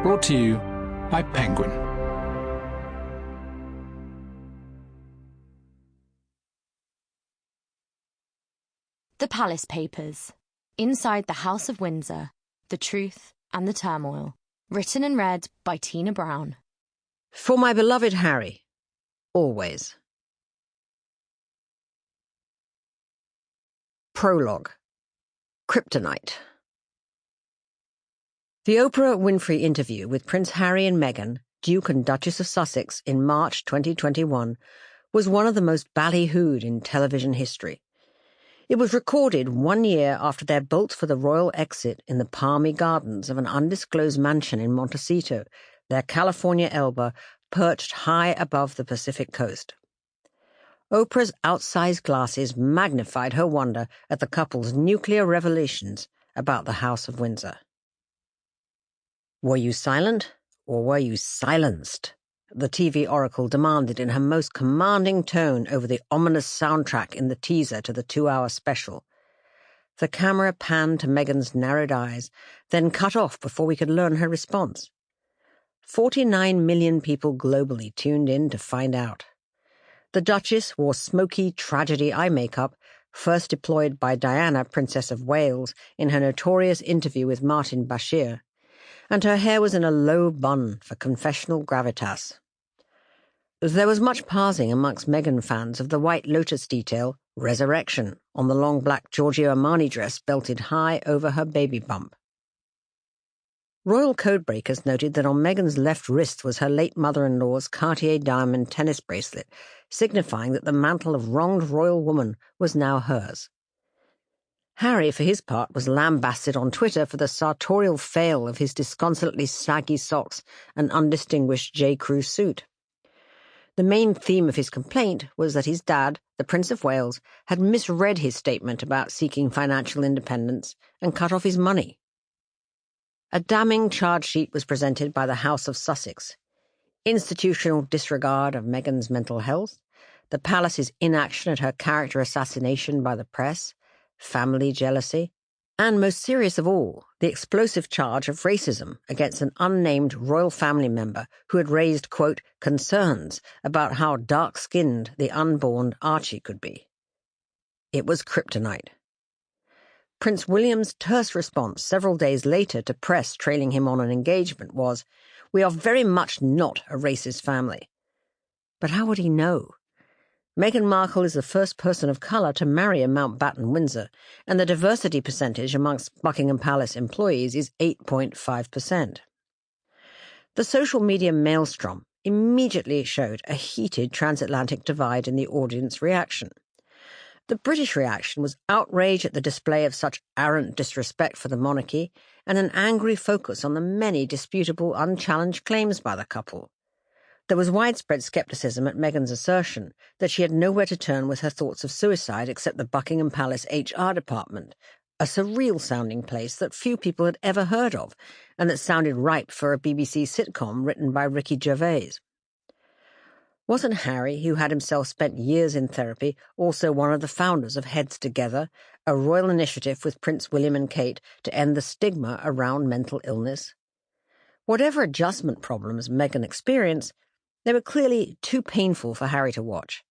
Brought to you by Penguin. The Palace Papers. Inside the House of Windsor. The Truth and the Turmoil. Written and read by Tina Brown. For my beloved Harry. Always. Prologue. Kryptonite. The Oprah Winfrey interview with Prince Harry and Meghan, Duke and Duchess of Sussex, in March 2021 was one of the most ballyhooed in television history. It was recorded 1 year after their bolt for the royal exit in the palmy gardens of an undisclosed mansion in Montecito, their California Elba, perched high above the Pacific coast. Oprah's outsized glasses magnified her wonder at the couple's nuclear revelations about the House of Windsor. "Were you silent, or were you silenced?" the TV oracle demanded in her most commanding tone over the ominous soundtrack in the teaser to the 2-hour special. The camera panned to Meghan's narrowed eyes, then cut off before we could learn her response. 49 million people globally tuned in to find out. The Duchess wore smoky tragedy eye makeup, first deployed by Diana, Princess of Wales, in her notorious interview with Martin Bashir, and her hair was in a low bun for confessional gravitas. There was much parsing amongst Meghan fans of the White Lotus detail, Resurrection, on the long black Giorgio Armani dress belted high over her baby bump. Royal codebreakers noted that on Meghan's left wrist was her late mother-in-law's Cartier diamond tennis bracelet, signifying that the mantle of wronged royal woman was now hers. Harry, for his part, was lambasted on Twitter for the sartorial fail of his disconsolately saggy socks and undistinguished J.Crew suit. The main theme of his complaint was that his dad, the Prince of Wales, had misread his statement about seeking financial independence and cut off his money. A damning charge sheet was presented by the House of Sussex. Institutional disregard of Meghan's mental health, the palace's inaction at her character assassination by the press, family jealousy, and, most serious of all, the explosive charge of racism against an unnamed royal family member who had raised, quote, concerns about how dark-skinned the unborn Archie could be. It was kryptonite. Prince William's terse response several days later to press trailing him on an engagement was, "We are very much not a racist family." But how would he know? Meghan Markle is the first person of colour to marry a Mountbatten Windsor, and the diversity percentage amongst Buckingham Palace employees is 8.5%. The social media maelstrom immediately showed a heated transatlantic divide in the audience reaction. The British reaction was outrage at the display of such arrant disrespect for the monarchy and an angry focus on the many disputable, unchallenged claims by the couple. There was widespread scepticism at Meghan's assertion that she had nowhere to turn with her thoughts of suicide except the Buckingham Palace HR department, a surreal-sounding place that few people had ever heard of and that sounded ripe for a BBC sitcom written by Ricky Gervais. Wasn't Harry, who had himself spent years in therapy, also one of the founders of Heads Together, a royal initiative with Prince William and Kate to end the stigma around mental illness? Whatever adjustment problems Meghan experienced, they were clearly too painful for Harry to watch.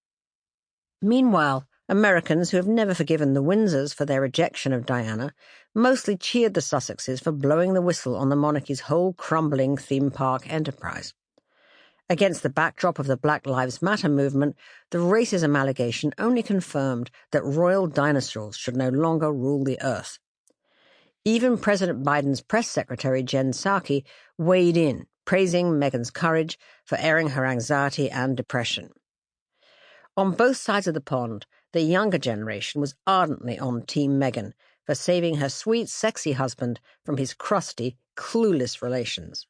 Meanwhile, Americans who have never forgiven the Windsors for their rejection of Diana mostly cheered the Sussexes for blowing the whistle on the monarchy's whole crumbling theme park enterprise. Against the backdrop of the Black Lives Matter movement, the racism allegation only confirmed that royal dinosaurs should no longer rule the earth. Even President Biden's press secretary, Jen Psaki, weighed in, praising Meghan's courage for airing her anxiety and depression. On both sides of the pond, the younger generation was ardently on Team Meghan for saving her sweet, sexy husband from his crusty, clueless relations.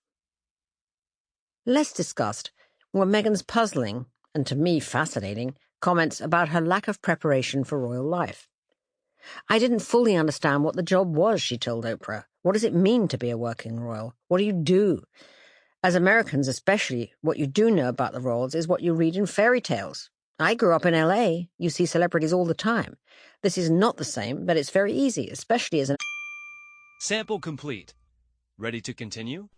Less discussed were Meghan's puzzling, and to me fascinating, comments about her lack of preparation for royal life. "I didn't fully understand what the job was," she told Oprah. "What does it mean to be a working royal? What do you do? As Americans especially, what you do know about the royals is what you read in fairy tales. I grew up in LA. You see celebrities all the time. This is not the same, but it's very easy, especially as an..." Sample complete. Ready to continue?